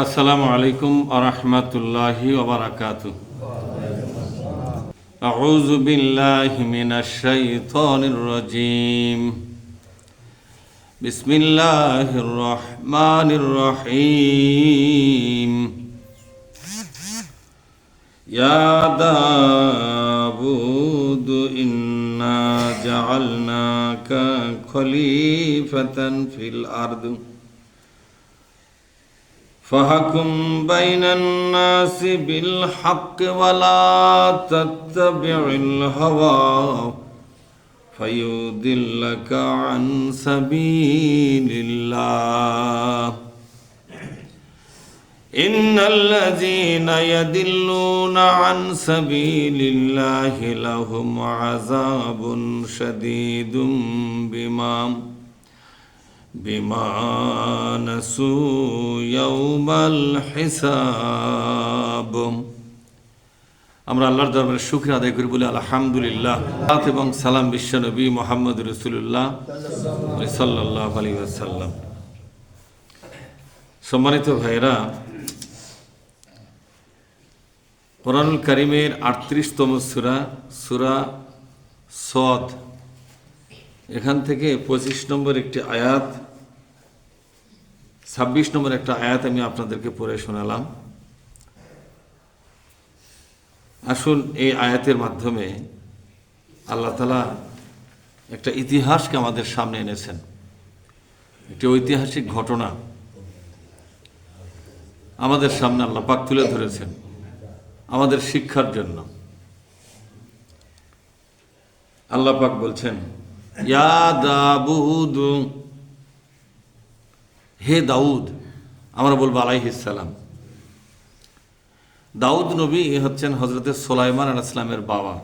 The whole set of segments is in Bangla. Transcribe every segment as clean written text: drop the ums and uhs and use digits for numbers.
আসসালামু আলাইকুম ওয়া রাহমাতুল্লাহি ওয়া বারাকাতুহু। আউযু বিল্লাহি মিনাশ শাইতানির রাজীম। বিসমিল্লাহির রহমানির রহিম। ইয়া দাউদ ইন্না জাআলনাকা খলিফাতান ফিল আরদ فاحكم بين الناس بالحق ولا تتبع الهوى فيضلك عن سبيل الله إن الذين يضلون عن سبيل الله لهم عذاب شديد بما نسوا يوم الحساب। আমরা আল্লাহর দরবারে শুকরিয়া আদায় করি, বলি আলহামদুলিল্লাহ। এবং সালাম বিশ্ব নবী মুহাম্মদ রাসূলুল্লাহ সাল্লাল্লাহু আলাইহি ওয়াসাল্লাম। সম্মানিত ভাইরা, কোরআনুল কারীমের 38তম সূরা সদ, এখান থেকে 25 নম্বর একটি আয়াত, 26 নম্বর একটা আয়াত আমি আপনাদেরকে পড়ে শোনালাম। আসুন, এই আয়াতের মাধ্যমে আল্লাহ তাআলা একটা ইতিহাসকে আমাদের সামনে এনেছেন, একটি ঐতিহাসিক ঘটনা আমাদের সামনে আল্লাহ পাক তুলে ধরেছেন আমাদের শিক্ষার জন্য। আল্লাহ পাক বলছেন, ইয়া দাউদ, হে দাউদ, আমরা বলবো আলাইহিস সালাম। দাউদ নবী হচ্ছেন হযরতে সুলাইমান আলাইহিস সালামের বাবা।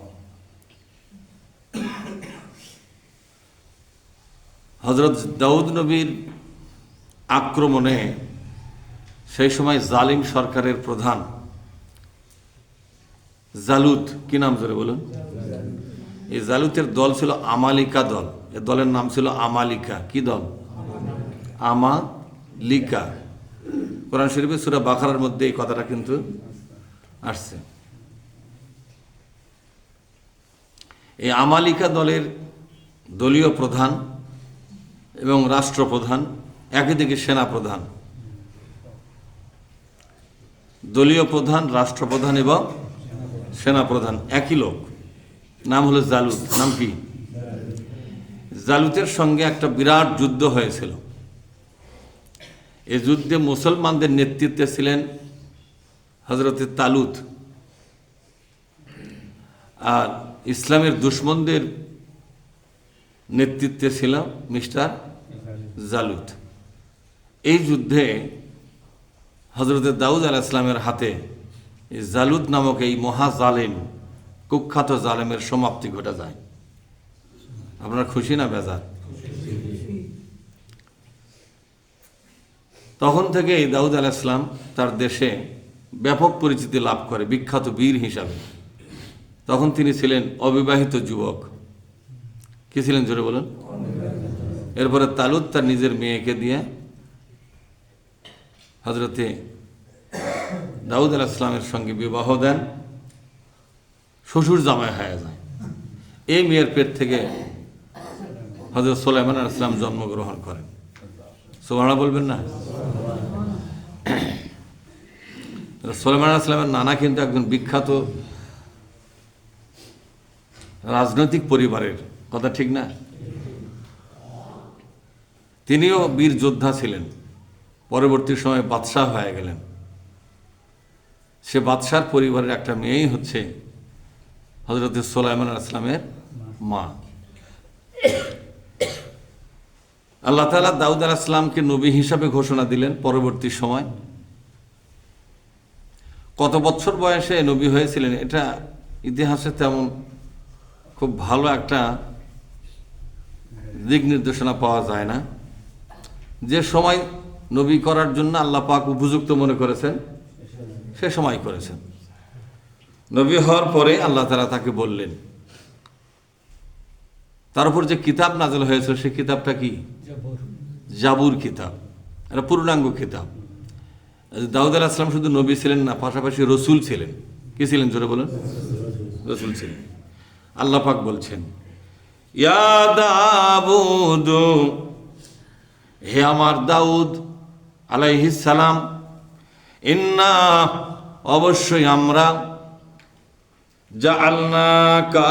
হযরত দাউদ নবীর আক্রমণে সেই সময় জালিম সরকারের প্রধান জালুত, কি নাম জোরে বলুন? এই জালুতের দল ছিল আমালিকা দল। এর দলের নাম ছিল আমালিকা। কি দল? আমালিকা। কোরআন শরীফে সূরা বাকারার মধ্যে এই কথাটা কিন্তু আসছে। এই আমালিকা দলের দলীয় প্রধান এবং রাষ্ট্রপ্রধান, একই দিকে সেনাপ্রধান। দলীয় প্রধান, রাষ্ট্রপ্রধান এবং সেনাপ্রধান একই লোক, নাম হলো জালুত। নাম কি? জালুতের সঙ্গে একটা বিরাট যুদ্ধ হয়েছিল। এই যুদ্ধে মুসলমানদের নেতৃত্বে ছিলেন হযরতে তালুত, আর ইসলামের দুশমনদের নেতৃত্বে ছিল মিস্টার জালুত। এই যুদ্ধে হযরতে দাউদ আলাইহিস সালামের হাতে এই জালুত নামক এই মহা জালেম, কুখ্যাত জালেমের সমাপ্তি ঘটে যায়। আপনারা খুশি না বেজার? তখন থেকে এই দাউদ আলাইহিস সালাম তার দেশে ব্যাপক পরিচিতি লাভ করে, বিখ্যাত বীর হিসাবে। তখন তিনি ছিলেন অবিবাহিত যুবক। কি ছিলেন জোরে বলুন? এরপরে তালুত তার নিজের মেয়েকে দিয়ে হযরতে দাউদ আলাইহিস সালামের সঙ্গে বিবাহ দেন, শ্বশুর জামাই হয়ে যায়। এই মেয়ের পেট থেকে হযরত সুলাইমান আলাইহিস সালাম জন্মগ্রহণ করেন। সুবহানাল্লাহ বলবেন না? সুলাইমান আলাইহিস সালামের নানা কিন্তু একজন বিখ্যাত রাজনৈতিক পরিবারের, কথা ঠিক না? তিনিও বীর যোদ্ধা ছিলেন, পরবর্তী সময়ে বাদশাহ হয়ে গেলেন। সে বাদশার পরিবারের একটা মেয়েই হচ্ছে হযরত সুলাইমান আলাইহিস সালামের মা। আল্লাহ তাআলা দাউদ আলাইহিস সালামকে নবী হিসাবে ঘোষণা দিলেন পরবর্তী সময়। কত বছর বয়সে নবী হয়েছিলেন এটা ইতিহাসে তেমন খুব ভালো একটা দিক নির্দেশনা পাওয়া যায় না। যে সময় নবী করার জন্য আল্লাহ পাক উপযুক্ত মনে করেছেন সে সময় করেছেন। নবী হওয়ার পরে আল্লাহ তাআলা তাকে বললেন, তার উপর যে কিতাব নাযিল হয়েছে সেই কিতাবটা কি? জাবুর কিতাব। এটা পূর্ণাঙ্গ কিতাব। দাউদ আলাইহিস সালাম শুধু নবী ছিলেন না, পাশাপাশি রসুল ছিলেন। কি ছিলেন জোরে বলেন? রসুল ছিলেন। আল্লাহ পাক বলছেন, ইয়া দাউদ, হে আমার দাউদ আলাইহিস সালাম, ইন্না, অবশ্যই আমরা, জাআলনাকা,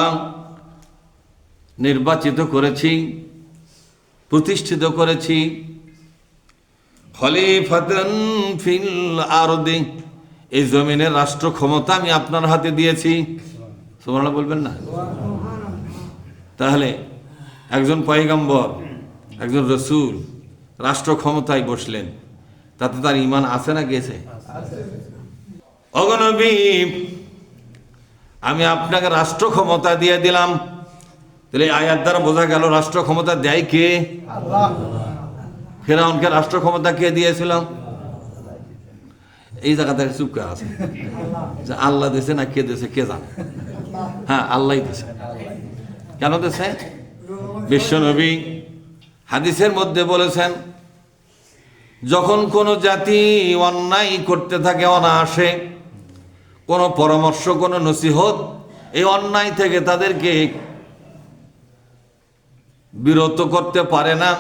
নির্বাচিত করেছি, প্রতিষ্ঠিত করেছি, খলিফাতান ফিল আরদি, এই জমিনের রাষ্ট্র ক্ষমতা আমি আপনার হাতে দিয়েছি। সুবহানাল্লাহ বলবেন না? তাহলে একজন পয়গম্বর, একজন রসুল রাষ্ট্র ক্ষমতায় বসলেন, তাতে তার ঈমান আছে না গেছে? ওগো নবী, আমি আপনাকে রাষ্ট্র ক্ষমতা দিয়ে দিলাম। তাহলে আয়াত দ্বারা বোঝা গেল রাষ্ট্র ক্ষমতা দেয় কে? আল্লাহ। ফিরআউনকে রাষ্ট্র ক্ষমতা কে দিয়েছিল? এই জায়গাতে চুপ করে আছে যে আল্লাহ দিয়েছে না কে দিয়েছে কে জানে। হ্যাঁ, আল্লাহই দিয়েছে। কেন দিয়েছে? বিশ্বনবী হাদিসের মধ্যে বলেছেন, যখন কোনো জাতি অন্যায় করতে থাকে অনায়াসে, কোনো পরামর্শ, কোনো নসিহত এই অন্যায় থেকে তাদেরকে বিরত করতে পারে না,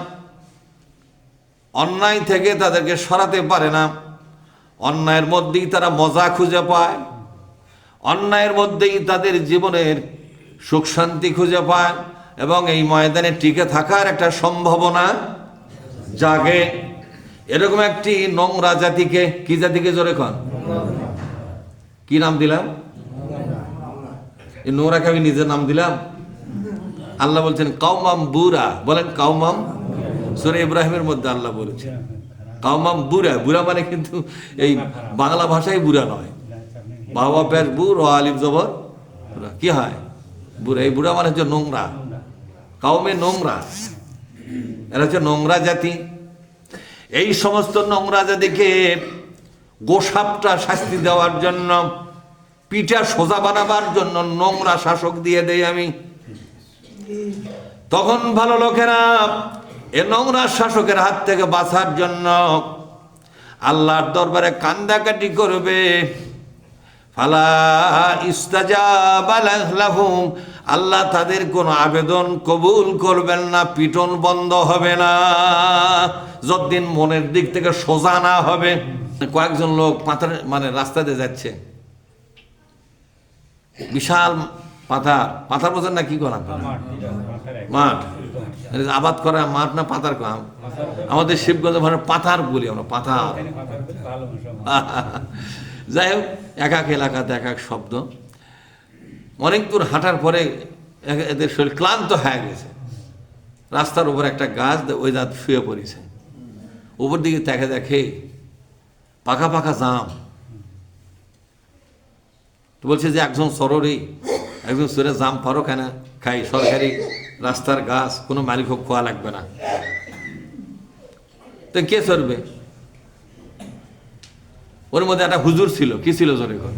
অন্যায় থেকে তাদেরকে সরাতে পারে না, অন্যায়ের মধ্যেই তারা মজা খুঁজে পায়, অন্যায়ের মধ্যেই তাদের জীবনের সুখ শান্তি খুঁজে পায় এবং এই ময়দানে টিকে থাকার একটা সম্ভাবনা জাগে, এরকম একটি নোংরা জাতিকে, কি জাতিকে জোরে কন, কি নাম দিলাম? এই নোংরাকে আমি নিজের নাম দিলাম? আল্লাহ বলছেন কাওমাম বুরা, বলেন কাওমাম। সূরা ইব্রাহিমের মধ্যে আল্লাহ বলেছেন কাওমাম বুরা। বুরা মানে কিন্তু এই বাংলা ভাষায় বুরা নয়, বাবা পেশ বুর ও আলিফ জবর বুরা। কি হয়? বুড়া। এই বুড়া মানে হচ্ছে নোংরা, কাউমে নোংরা, এরা হচ্ছে নোংরা জাতি। এই সমস্ত নোংরা জাতিকে গোসাপটা শাস্তি দেওয়ার জন্য, পিঠা সোজা বানাবার জন্য নোংরা শাসক দিয়ে দেই আমি। তখন ভালো লোকেরা এ নোংরা শাসকের হাত থেকে বাঁচার জন্য আল্লাহর দরবারে কান্দাকাটি করবে। ফালা ইস্তাজাবা লাহুম, আল্লাহ তাদের কোনো আবেদন কবুল করবেন না, পিটন বন্ধ হবে না যতদিন মনের দিক থেকে সোজা না হবে। কয়েকজন লোক পাথর মানে রাস্তা দিয়ে যাচ্ছে, বিশাল পাথার, পাথার বোঝেন না কি করা, মাঠ, আবাদ করা মাঠ না পাথার কাম? আমাদের শিবগঞ্জ মানে পাথার বলি আমরা, পাথার। যাই হোক, এক এক এলাকাতে এক এক শব্দ। অনেক দূর হাঁটার পরে এদের শরীর ক্লান্ত হয়ে গেছে, রাস্তার উপর একটা গাছ, ওই দাঁত শুয়ে পড়েছে, উপর দিকে দেখে দেখে পাকা পাকা জাম। তো বলছে যে একজন সররি, একজন সরে জাম পারো কেন খাই, সরকারি রাস্তার গাছ, কোনো মালিক হোক খোয়া লাগবে না। তো কে সরবে? ওর মধ্যে একটা হুজুর ছিল। কি ছিল জোরে কর?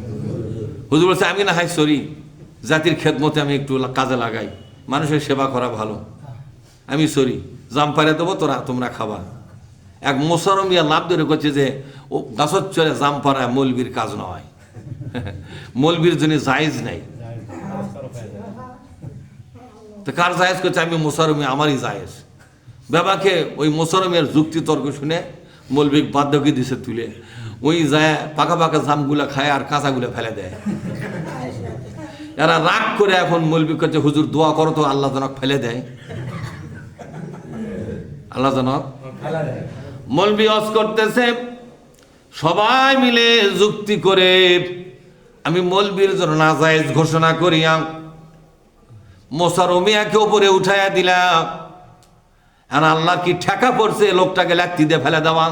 হুজুর বলছে আমি না হাই সরি, জাতির খেদমতে আমি একটু কাজে লাগাই, মানুষের সেবা করা ভালো, আমি সরি, জাম পারে দেবো, তোমরা খাবা। এক মোসারমিয়া লাভ ধরে করছে যে ও গাছত চলে জাম পাড়া মৌলবীর কাজ নয়, মৌলবীর জন্য জায়েজ নাই। তো কার জায়েজ করছে? আমি মোসারমি, আমারই জায়েজ। বাবাকে ওই মোসারমিয়ার যুক্তি তর্ক শুনে মৌলবীক বাধ্যকে দিছে তুলে, ওই যায় পাকা পাকা জামগুলা খায় আর কাঁচাগুলা ফেলে দেয়। এরা রাগ করে এখন মৌলবী করছে হুজুর দোয়া করো তো আল্লাহ জনক ফেলে দেয়, আল্লাহ জনক। মৌলবী ওয়াজ করতেছে, সবাই মিলে যুক্তি করে আমি মৌলবীর জন্য নাজায়েজ ঘোষণা করিয়া মোসারমিয়াকে উপরে উঠাইয়া দিলাম। আর আল্লাহ কি ঠেকা পড়ছে লোকটাকে লাত্তি দিয়ে ফেলে দেওয়া?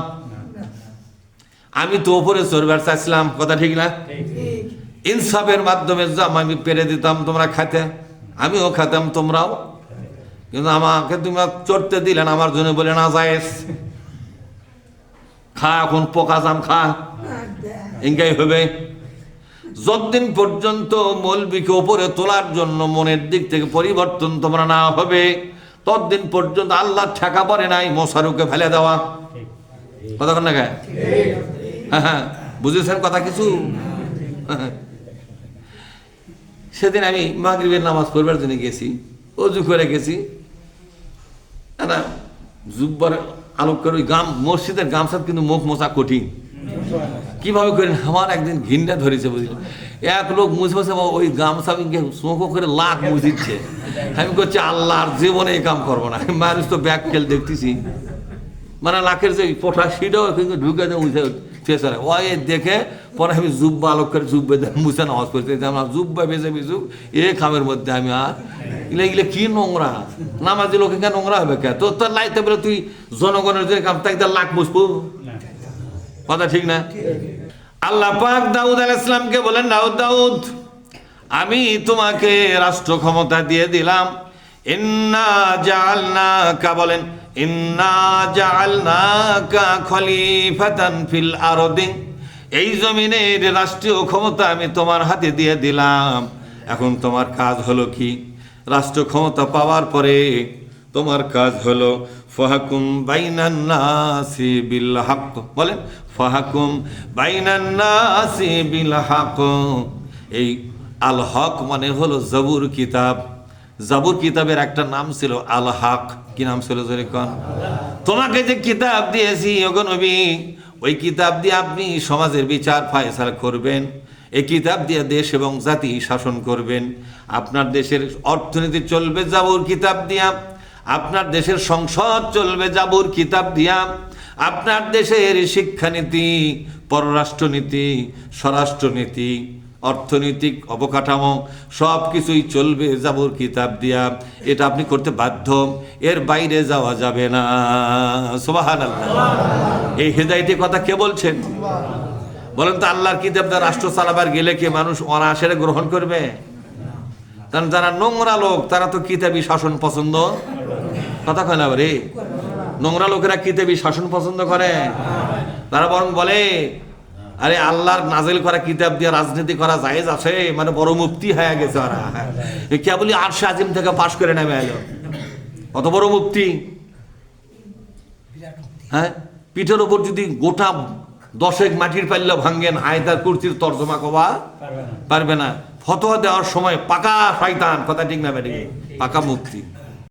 আমি তো উপরে চড়বার চাইছিলাম, কথা ঠিক না? ইনসাফের মাধ্যমে জাম আমি পেরে দিতাম, তোমরা খাতে, আমিও খাতাম, তোমরাও। কিন্তু আমাকে তোমরা চড়তে দিলেন, আমার জন্য বলে না জায়েজ। খা এখন পোকা জাম খা, এঙ্গাই হবে। যতদিন পর্যন্ত মৌলবীকে ওপরে তোলার জন্য মনের দিক থেকে পরিবর্তন তোমরা না হবে, ততদিন পর্যন্ত আল্লাহ ঠেকা পড়ে নাই মোসারুকে ফেলে দেওয়া। কথা কন না গায়ে? হ্যাঁ, বুঝেছেন কথা কিছু? সেদিন আমি মাগরিবের নামাজ পড়বার জন্য গেছি, অজু করে গেছি, একটা জুব্বার আলোক করে ওই মসজিদের গামছা কিন্তু মুখ মোছা কঠিন, কিভাবে করেন আমার একদিন ঘিন্ডা ধরেছে বুঝলি, এক লোক মুছে মুছে ওই গামছা চোখো করে লাখ মুছিচ্ছে। আমি করছি আল্লাহর জীবনে এই কাম করবো না, মানুষ তো ব্যাগ খেল দেখতেছি, মানে লাখের যে পোঠা সেটাও কিন্তু ঢুকে মুছে ফেসরে ওই দেখে পরে আমি জুব্বা আলোক করে জুব্বে মুছে নামাজ পড়তে আমার জুব্বা বেজে বেজু এ খামের মধ্যে আমি আর এগুলো কি নোংরা নামাজি লোকে কেন নোংরা হবে কে? তোর লাইতে বলে তুই জনগণের যে কাম তাই লাখ মুছবো, কথা ঠিক না? আল্লাহ পাক দাউদ আলাইহিস সালামকে বলেন, দাউদ আমি তোমাকে রাষ্ট্র ক্ষমতা দিয়ে দিলাম। ইন্না জাআলনাকা, বলেন ইন্না জাআলনাকা খলিফাতান ফিল আরদি, এই জমিনের রাষ্ট্রীয় ক্ষমতা আমি তোমার হাতে দিয়ে দিলাম। এখন তোমার কাজ হলো কি? রাষ্ট্র ক্ষমতা পাওয়ার পরে তোমার কাজ হলো ফাহকুম বাইনান নাসি বিল হক, বলেন ফাহকুম বাইনান নাসি বিল হক। এই আল হক মানে হলো জবুর কিতাব, জাবুর কিতাবের একটা নাম ছিল আল হক। কি নাম ছিল জোরে কোন? তোমাকে যে কিতাব দিয়েছি ওগো নবী, ওই কিতাব দিয়ে আপনি সমাজের বিচার ফায়সালা করবেন, এই কিতাব দিয়ে দেশ এবং জাতি শাসন করবেন। আপনার দেশের অর্থনীতি চলবে জাবুর কিতাব দিয়া, আপনার দেশের সংসদ চলবে জাবুর কিতাব দিয়া, আপনার দেশের শিক্ষানীতি, পররাষ্ট্রনীতি, স্বরাষ্ট্রনীতি, অর্থনৈতিক অবকাঠামো সব কিছুই চলবে জাবুর কিতাব দিয়া। এটা আপনি করতে বাধ্য, এর বাইরে যাওয়া যাবে না। সুবহানাল্লাহ। এই হেদায়েতের কথা কে বলছেন? বলেন তো, আল্লাহর কিতাব দ্বারা রাষ্ট্র চালাবার গেলে কি মানুষ অনায়াসে গ্রহণ করবে? কারণ যারা নোংরা লোক তারা তো কিতাবি শাসন পছন্দ, কথা কয় না রে? নোংরা লোকেরা কিতাবি শাসন পছন্দ করে, তারা বরং বলে আরে আল্লাহর নাজিল করা কিতাব দিয়ে রাজনীতি করা জায়েজ আছে, মানে বড় মুফতি হয়ে গেছে ওরা, কেবলই আরশে আজিম থেকে পাশ করে নেমে এলো, কত বড় মুফতি। হ্যাঁ, পিঠের ওপর যদি গোটা 10 মাটির পাল্লা ভাঙ্গেন আয়তার কুর্তির তর্জমা কবা পারবে না। ফতোয়া দেওয়ার সময় পাকা শয়তান, কথা ঠিক না বেটি? পাকা মুফতি।